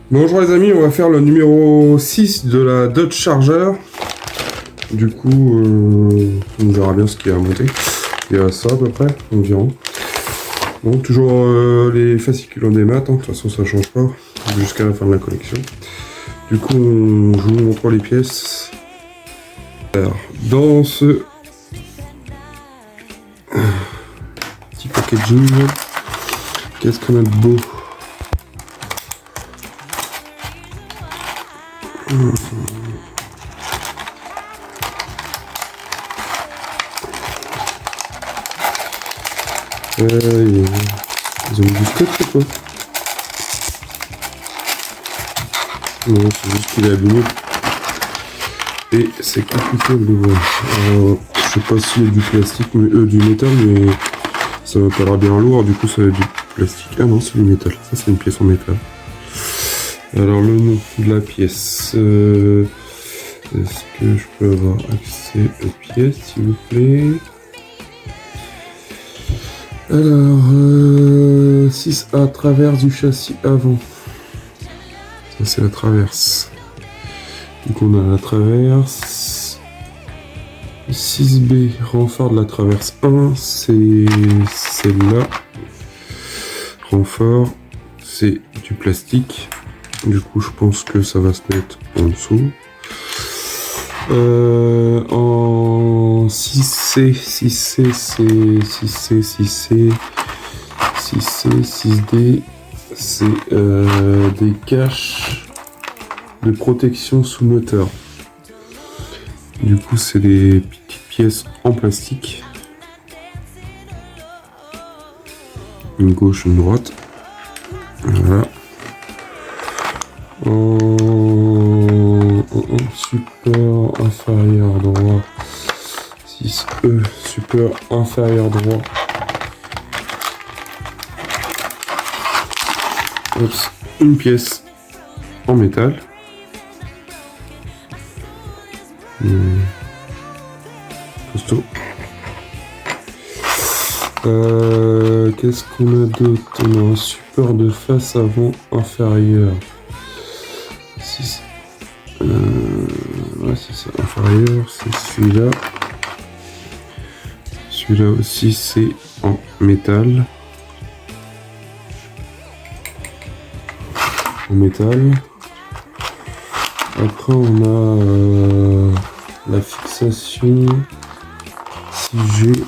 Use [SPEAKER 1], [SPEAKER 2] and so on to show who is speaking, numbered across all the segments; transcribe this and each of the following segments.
[SPEAKER 1] Bonjour les amis, on va faire le numéro 6 de la Dodge Charger. Du coup, on verra bien ce qu'il y a à monter. Il y a ça à peu près, environ. Bon, toujours les fascicules en démat, de toute façon ça change pas jusqu'à la fin de la collection. Du coup, je vous montre les pièces. Alors, dans ce petit packaging, qu'est-ce qu'on a de beau? Ils ont mis du scotch ou quoi? Non, c'est juste qu'il est abîmé. Et c'est compliqué de l'ouvrir. Je sais pas s'il y a du plastique, mais du métal, mais ça me paraît bien lourd, du coup ça va être du plastique. Ah non, c'est du métal. Ça, c'est une pièce en métal. Alors, le nom de la pièce. Est-ce que je peux avoir accès aux pièces, s'il vous plaît? Alors, 6A, traverse du châssis avant. Ça, c'est la traverse. Donc, on a la traverse. 6B, renfort de la traverse 1, c'est celle-là. Renfort, c'est du plastique. Du coup, je pense que ça va se mettre en dessous. En 6C, 6C, c'est 6C, 6C, 6C, 6D, c'est des caches de protection sous moteur. Du coup, c'est des petites pièces en plastique. Une gauche, une droite. Voilà. En support inférieur droit, 6E, support inférieur droit. Oups, une pièce en métal. Costaud. Qu'est-ce qu'on a d'autre? On a un support de face avant inférieur. 6. Ouais, c'est ça, inférieur, c'est celui-là. Celui-là aussi, c'est en métal. En métal. Après, on a la fixation 6G.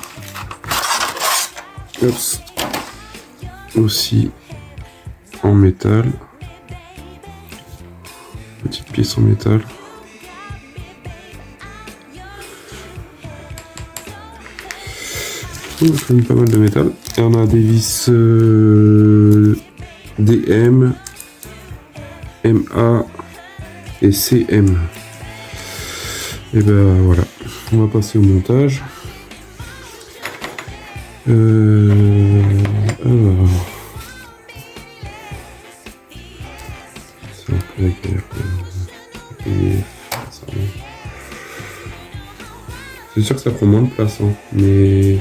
[SPEAKER 1] Oups. Aussi en métal. Petite pièce en métal. On a quand même pas mal de métal. Et on a des vis DM, MA et CM. Et ben voilà. On va passer au montage. Alors. C'est un peu la galère. C'est sûr que ça prend moins de place, hein, mais...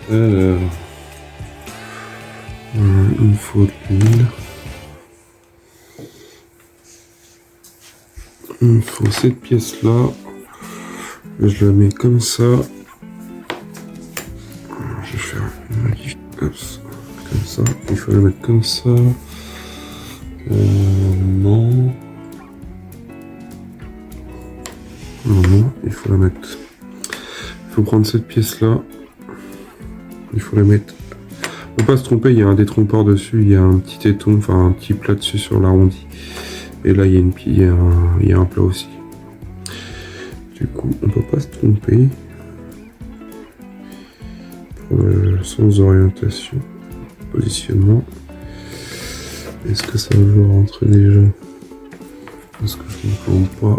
[SPEAKER 1] Alors... il faut de l'huile. Il me faut cette pièce-là. Je la mets comme ça. Je vais faire une modif. Comme ça. Il faut la mettre comme ça. Non. Non, il faut la mettre. Il faut prendre cette pièce-là. Il faut la mettre. Faut pas se tromper, il y a un détrompeur dessus, il y a un petit éton, enfin un petit plat dessus sur l'arrondi. Et là, il y a il y a un plat aussi. Du coup, on peut pas se tromper. Pour le sens d'orientation, positionnement. Est-ce que ça va rentrer déjà? Est-ce que je me plante pas?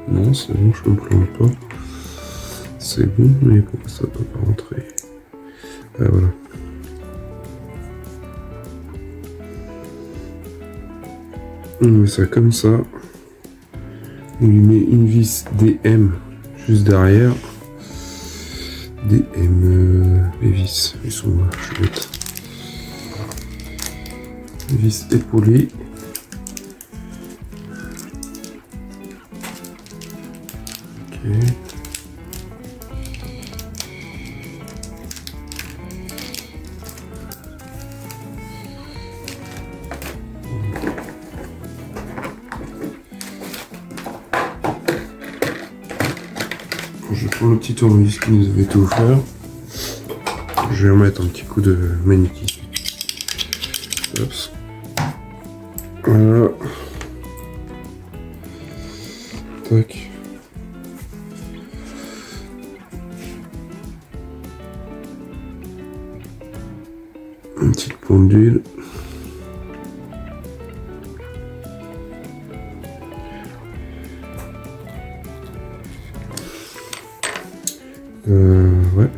[SPEAKER 1] Non, c'est bon, je me plante pas. C'est bon, mais pourquoi ça peut pas rentrer? Ah voilà. On met ça comme ça. On lui met une vis DM juste derrière. DM, les vis, ils sont chouettes. Vis épaulée. Ok. Je prends le petit tournevis qui nous avait été offert. Je vais remettre un petit coup de magnétisme. Oups. Voilà. Tac. Une petite pendule. Ouais.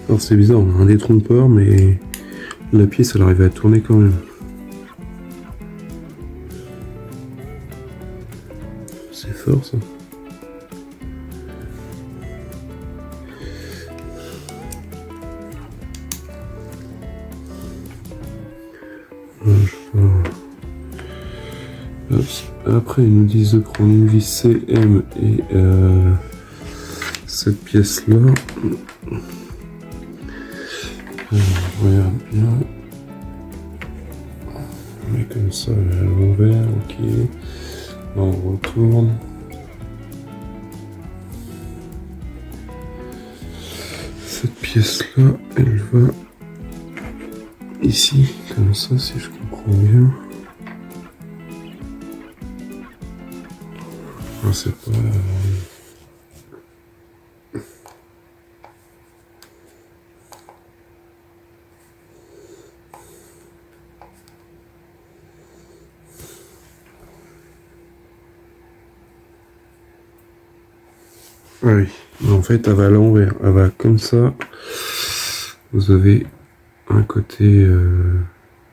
[SPEAKER 1] Alors c'est bizarre, on a un détrompeur, mais la pièce elle arrive à tourner quand même. C'est fort ça. Après ils nous disent de prendre une vis CM et cette pièce là. Regarde bien. On met comme ça à l'envers, ok. Là, on retourne. Cette pièce là, elle va ici, comme ça si je comprends bien. Ah, c'est pas... Ah oui, en fait elle va à l'envers, elle va comme ça. Vous avez un côté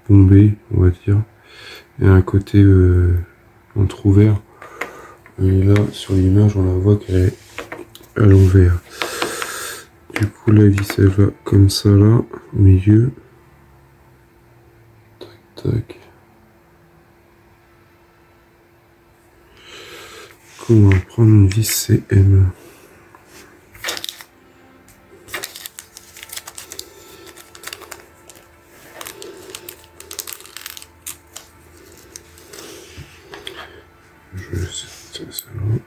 [SPEAKER 1] bombé, on va dire, et un côté entrouvert. Et là, sur l'image, on la voit qu'elle est à l'envers. Du coup, la vis, elle va comme ça, là, au milieu. Tac, tac. Du coup, on va prendre une vis CM. Je vais essayer celle-là.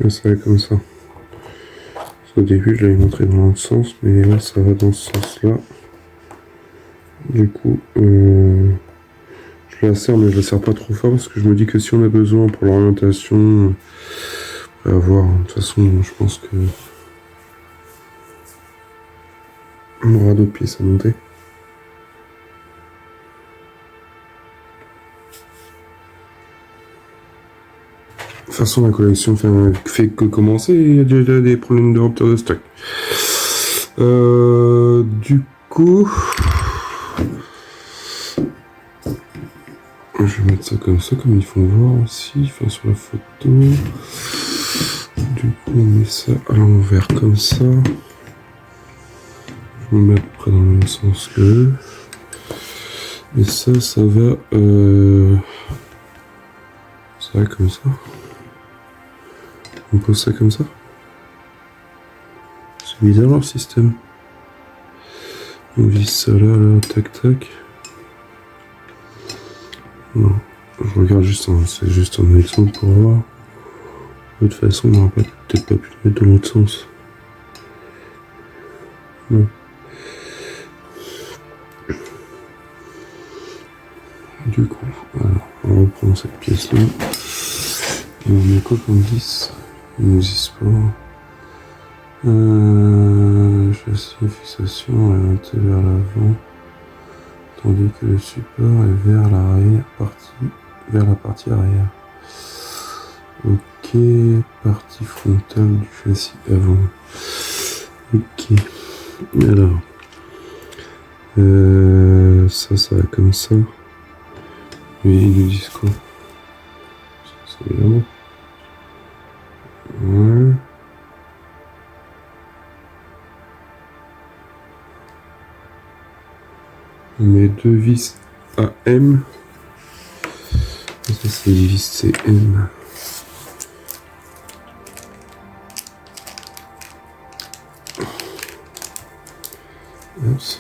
[SPEAKER 1] Ça va comme ça. Au début, je l'avais montré dans l'autre sens, mais là, ça va dans ce sens-là. Du coup, je la serre, mais je la serre pas trop fort parce que je me dis que si on a besoin pour l'orientation, on va voir. De toute façon, je pense que on aura d'autres pièces à monter. toute façon, la collection fait que commencer et il y a déjà des problèmes de rupture de stock. Du coup, je vais mettre ça comme ils font voir aussi, enfin sur la photo. Du coup, on met ça à l'envers comme ça. Je me mets à peu près dans le même sens que eux. Et ça va comme ça. On pose ça comme ça. C'est bizarre leur système. On vise ça là, tac tac. Non, je regarde juste, c'est juste un exemple pour voir. De toute façon, on n'aurait peut-être pas pu le mettre dans l'autre sens. Non. Du coup, alors, on reprend cette pièce-là. Et on met quoi comme 10 10 pas. Châssis et fixation orienté vers l'avant, tandis que le support est vers la partie arrière. Ok, partie frontale du châssis avant. Ok, alors ça va comme ça. Oui, ils nous disent quoi? C'est vraiment. Ouais. On met 2 vis AM. Et ça, c'est les vis CM. Oups.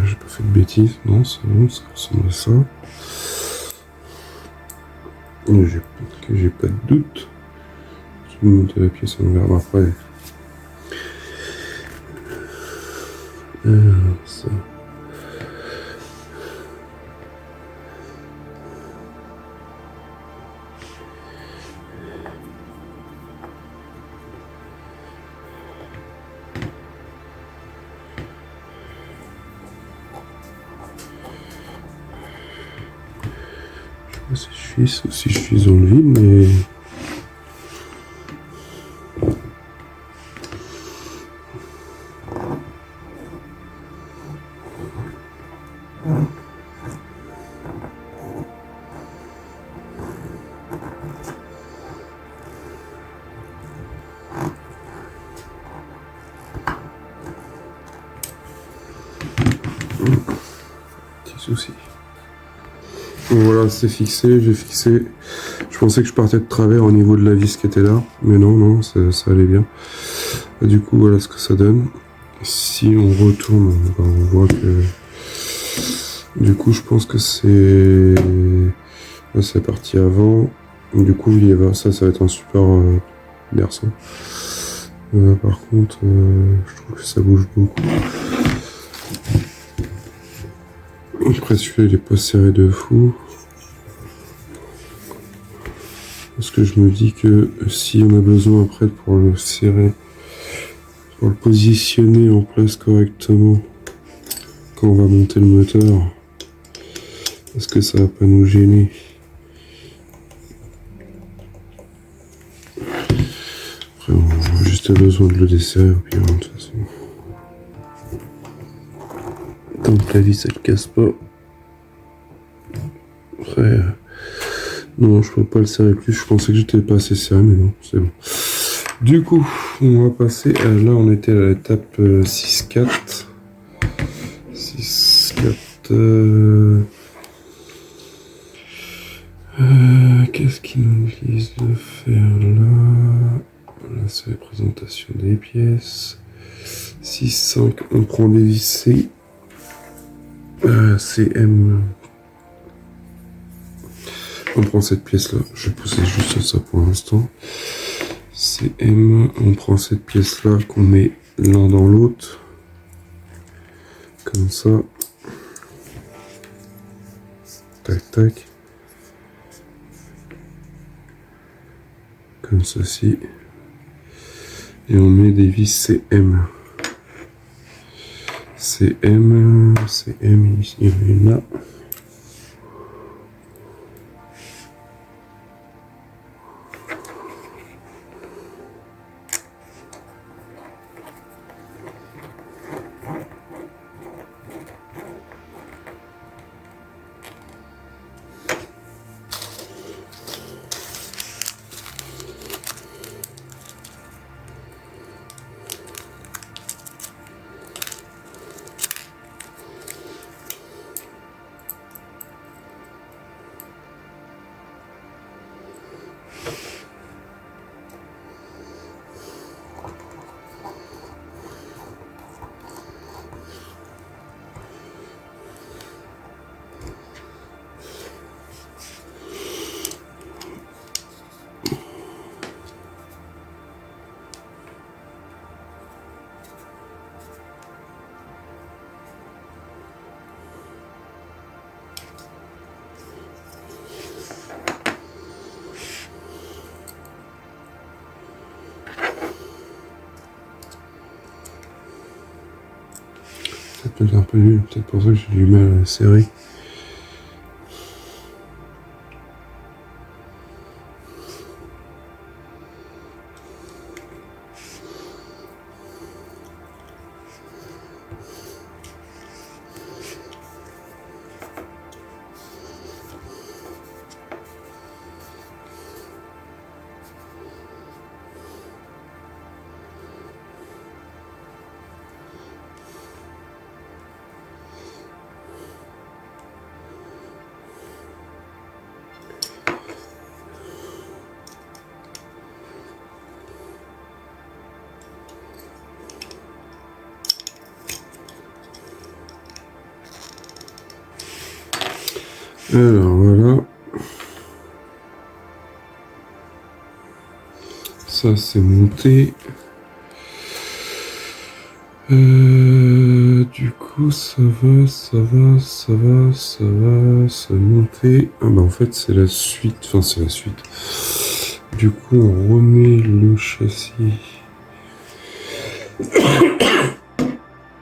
[SPEAKER 1] J'ai pas fait de bêtises, non, c'est bon, ça ressemble à ça. J'ai pas de doute. Je vais monter la pièce en verre après. Ça. Si je suis dans le vide, mais petit souci. Voilà, c'est fixé, j'ai fixé. Je pensais que je partais de travers au niveau de la vis qui était là, mais non, ça allait bien. Du coup, voilà ce que ça donne. Si on retourne, on voit que... Du coup, je pense que c'est... Là, c'est parti avant. Du coup, ça va être un super berceau. Par contre, je trouve que ça bouge beaucoup. Après, celui-là, il est pas serré de fou. Parce que je me dis que si on a besoin après pour le serrer, pour le positionner en place correctement, quand on va monter le moteur, est-ce que ça va pas nous gêner? Après, on a juste besoin de le desserrer au pire, de toute façon. Tant que la vis elle casse pas. Après, non, je peux pas le serrer plus. Je pensais que j'étais pas assez serré, mais non, c'est bon. Du coup, on va passer à, là, on était à l'étape 6-4. 6-4. Qu'est-ce qu'ils nous disent de faire là? Là, c'est la présentation des pièces. 6-5, on prend des vis C. CM. On prend cette pièce là. Je vais pousser juste ça pour l'instant. CM, on prend cette pièce là qu'on met l'un dans l'autre, comme ça, tac tac, comme ceci, et on met des vis CM. CM, ici, il y en a une là. C'est peut-être un peu nul, peut-être pour ça que j'ai du mal à serrer. Alors voilà, ça c'est monté. Du coup ça va monter. Ah bah en fait c'est la suite, enfin c'est la suite. Du coup on remet le châssis.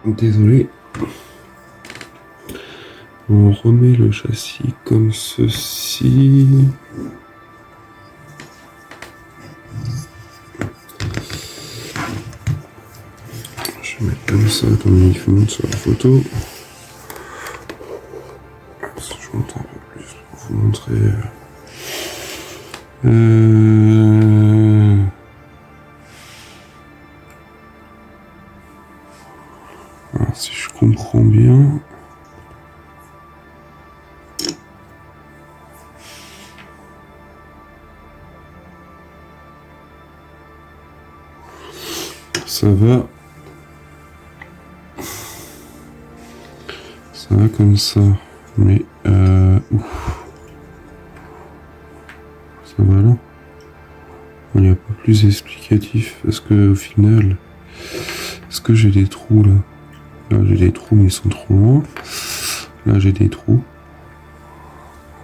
[SPEAKER 1] Désolé. On remet le châssis comme ceci. Je vais mettre comme ça, comme il montre sur la photo. Si je monte un peu plus pour vous montrer. Alors, si je comprends bien. Ça va comme ça, mais ouf. Ça va là. Il n'y a pas plus explicatif parce que au final, est-ce que j'ai des trous là? Là j'ai des trous mais ils sont trop loin. Là j'ai des trous.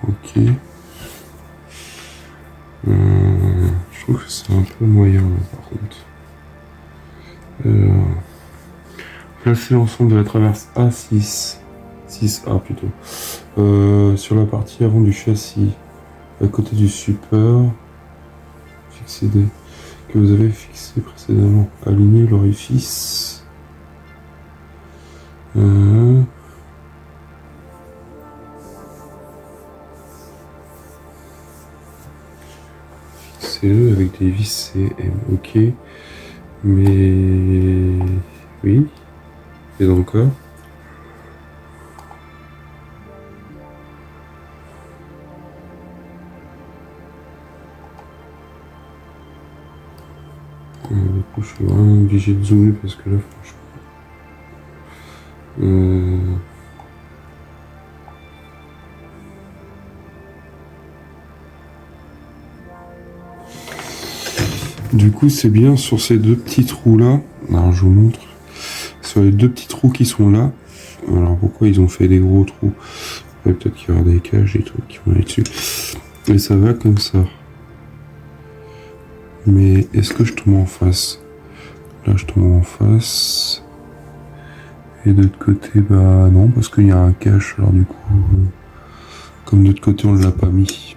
[SPEAKER 1] Ok. Je trouve que c'est un peu moyen là par contre. Placer l'ensemble de la traverse A6. 6A plutôt. Sur la partie avant du châssis. À côté du support. Fixer des que vous avez fixé précédemment. Aligner l'orifice. Fixez-le avec des vis CM. Ok. Mais oui. Et encore. Du coup, je suis vraiment obligé de zoomer parce que là, franchement. Du coup, c'est bien sur ces deux petits trous là. Alors, je vous montre. Sur les deux petits trous qui sont là. Alors, pourquoi ils ont fait des gros trous? Peut-être qu'il y aura des cages et trucs qui vont aller dessus. Et ça va comme ça. Mais est-ce que je tombe en face? Là, je tombe en face. Et de l'autre côté, bah non, parce qu'il y a un cache. Alors, du coup, comme de l'autre côté, on ne l'a pas mis.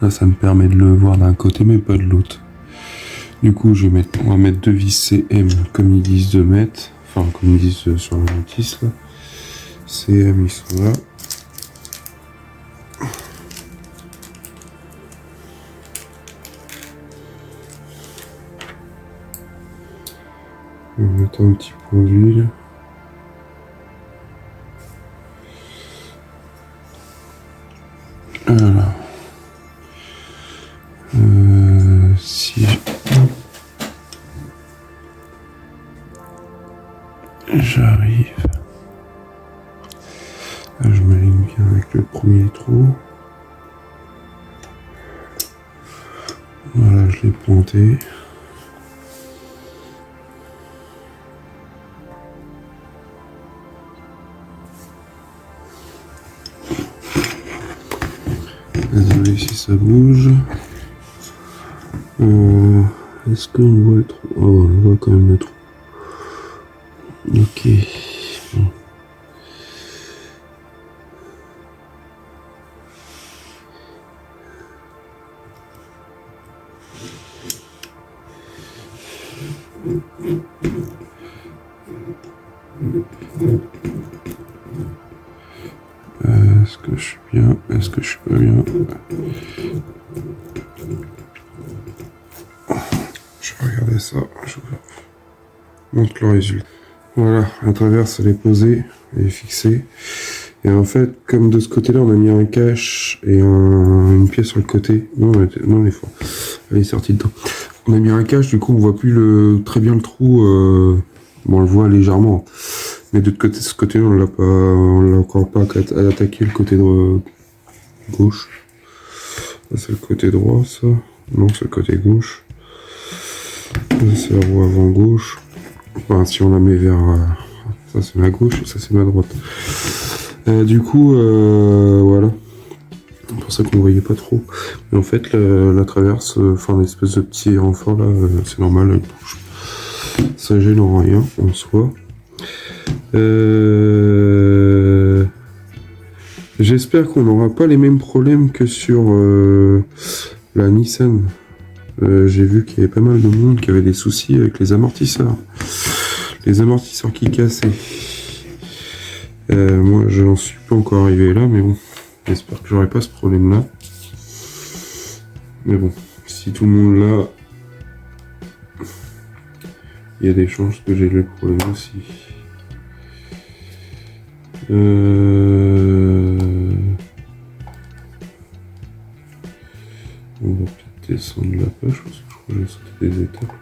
[SPEAKER 1] Là, ça me permet de le voir d'un côté, mais pas de l'autre. Du coup, on va mettre deux vis CM, comme ils disent de mettre. Enfin, comme ils disent sur la notice, là. CM, ils sont là. On va mettre un petit point d'huile. Voilà. Si j'arrive, là, je m'aligne bien avec le premier trou. Voilà, je l'ai pointé. Désolé si ça bouge. Est-ce qu'on voit le trou? Oh, on voit quand même le trou. Ok. Bon. Est-ce que je suis bien? Est-ce que je suis pas bien? Je vais regarder ça. Je vous montre le résultat. Voilà, la traverse elle est posée, elle est fixée. Et en fait, comme de ce côté-là, on a mis un cache et une pièce sur le côté. Non, les fois. Elle est sortie dedans. On a mis un cache, du coup, on voit plus très bien le trou. Bon, on le voit légèrement. Mais de ce côté-là, on l'a encore pas attaqué le côté gauche. C'est le côté droit, ça. Non, c'est le côté gauche. C'est la roue avant gauche. Enfin, si on la met vers... ça, c'est ma gauche et ça, c'est ma droite. Du coup, voilà. C'est pour ça qu'on ne voyait pas trop. Mais en fait, la traverse, enfin, l'espèce de petit renfort, là, c'est normal, elle bouge. Ça gêne en rien, en soi. J'espère qu'on n'aura pas les mêmes problèmes que sur la Nissan. J'ai vu qu'il y avait pas mal de monde qui avait des soucis avec les amortisseurs. Les amortisseurs qui cassaient. Moi, je n'en suis pas encore arrivé là, mais bon. J'espère que j'aurai pas ce problème-là. Mais bon, si tout le monde l'a, il y a des chances que j'ai le problème aussi. On va peut-être descendre la page parce que je crois que j'ai sauté des étapes.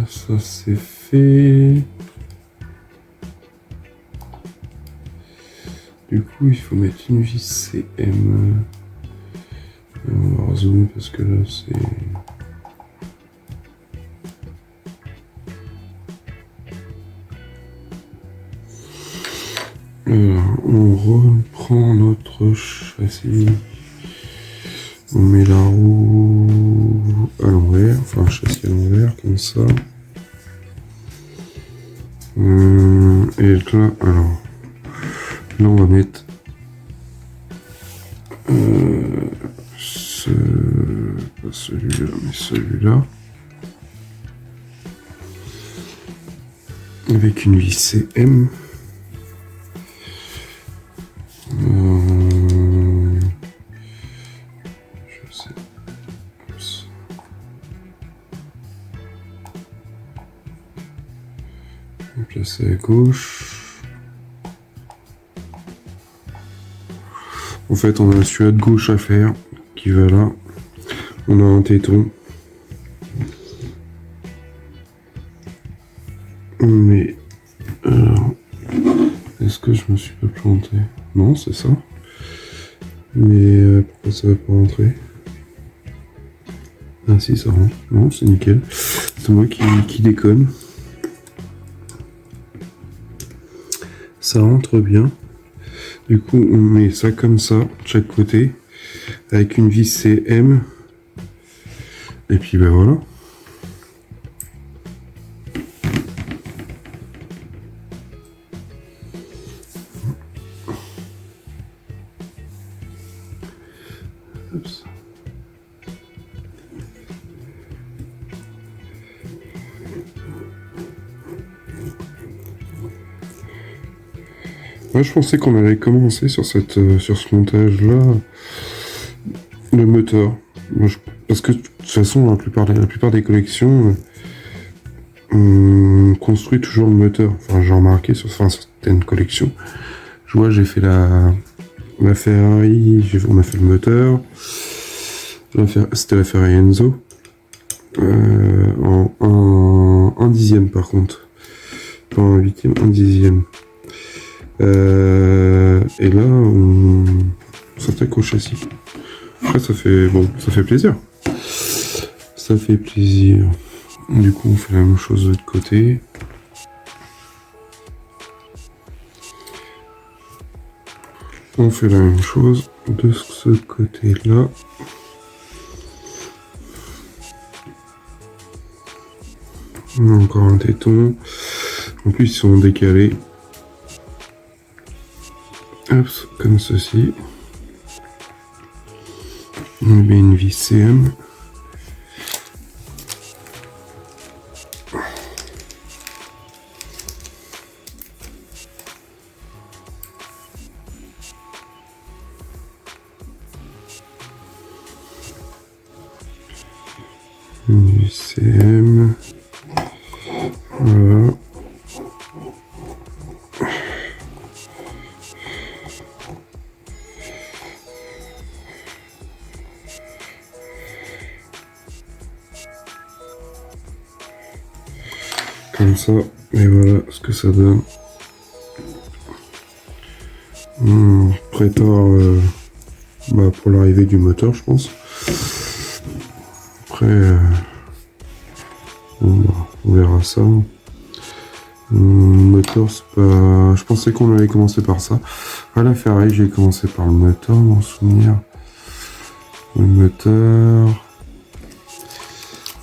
[SPEAKER 1] Ça c'est fait. Du coup, il faut mettre une vis CM. On va zoomer parce que là c'est... Alors, on reprend notre châssis. On met la roue à l'envers, enfin le châssis à l'envers, comme ça. Et là, alors, là on va mettre pas celui-là, mais celui-là. Avec une vis CM. Je sais. Placer à gauche. En fait, on a celui-là de gauche à faire, qui va là. On a un téton. Mais... est-ce que je me suis pas planté? Non, c'est ça. Mais pourquoi ça va pas rentrer? Ah si, ça rentre. Non, c'est nickel. C'est moi qui déconne. Ça rentre bien. Du coup, on met ça comme ça, de chaque côté, avec une vis CM. Et puis ben voilà. Oups. Ouais, je pensais qu'on allait commencer sur sur ce montage-là, le moteur. Parce que de toute façon, la plupart des collections, on construit toujours le moteur. Enfin, j'ai remarqué sur certaines collections. Je vois, j'ai fait la Ferrari, on a fait le moteur. C'était la Ferrari Enzo. En un dixième par contre. Pas un huitième, un dixième. Et là, on s'attaque au châssis. Après, ça fait plaisir. Ça fait plaisir. Du coup, on fait la même chose de l'autre côté. On fait la même chose de ce côté-là. Encore un téton. En plus, ils sont décalés. Hop, comme ceci. On met une vis CM. Une vis CM. Voilà. Comme ça, et voilà ce que ça donne. On prépare pour l'arrivée du moteur, je pense. Après, on verra ça. Moteur, c'est pas... Je pensais qu'on allait commencer par ça. À la Ferrari, j'ai commencé par le moteur, mon souvenir. Le moteur...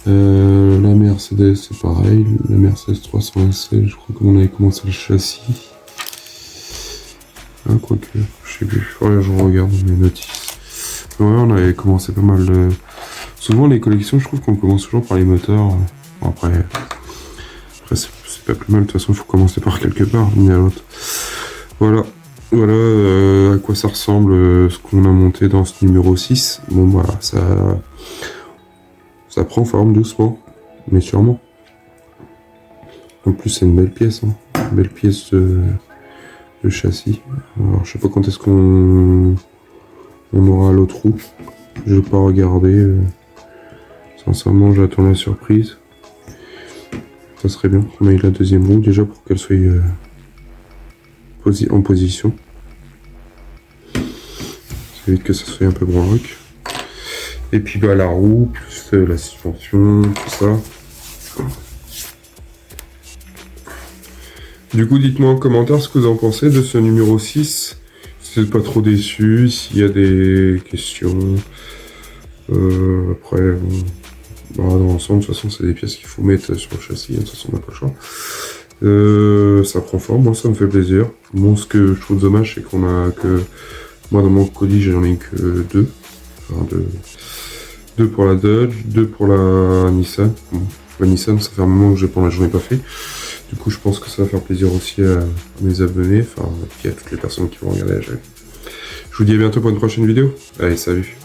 [SPEAKER 1] la Mercedes, c'est pareil. La Mercedes 300 SL, je crois qu'on avait commencé le châssis. Ah, quoique, je sais plus. Ouais, je regarde mes notices. Ouais, on avait commencé pas mal de... Souvent, les collections, je trouve qu'on commence toujours par les moteurs. Bon, après c'est pas plus mal. De toute façon, il faut commencer par quelque part, l'une à l'autre. Voilà. Voilà à quoi ça ressemble ce qu'on a monté dans ce numéro 6. Bon, voilà, ça prend forme doucement, mais sûrement. En plus, c'est une belle pièce, hein. Une belle pièce de châssis. Alors, je sais pas quand est-ce qu'on aura l'autre roue. Je vais pas regarder. Sincèrement, j'attends la surprise. Ça serait bien qu'on ait la deuxième roue déjà pour qu'elle soit en position. Ça évite que ça soit un peu branloque. Et puis bah la roue, plus la suspension, tout ça. Du coup, dites-moi en commentaire ce que vous en pensez de ce numéro 6. Si vous n'êtes pas trop déçu, s'il y a des questions. Après, bah, dans l'ensemble, de toute façon, c'est des pièces qu'il faut mettre sur le châssis. De toute façon, on n'a pas le choix. Ça prend forme, moi ça me fait plaisir. Bon, ce que je trouve dommage, c'est qu'on a que... Moi, dans mon colis, j'en ai que 2. Enfin, 2 pour la Dodge, 2 pour la Nissan. Bon, la Nissan, ça fait un moment que j'en ai pas fait. Du coup, je pense que ça va faire plaisir aussi à mes abonnés, enfin, et puis à toutes les personnes qui vont regarder la chaîne. Je vous dis à bientôt pour une prochaine vidéo. Allez, salut!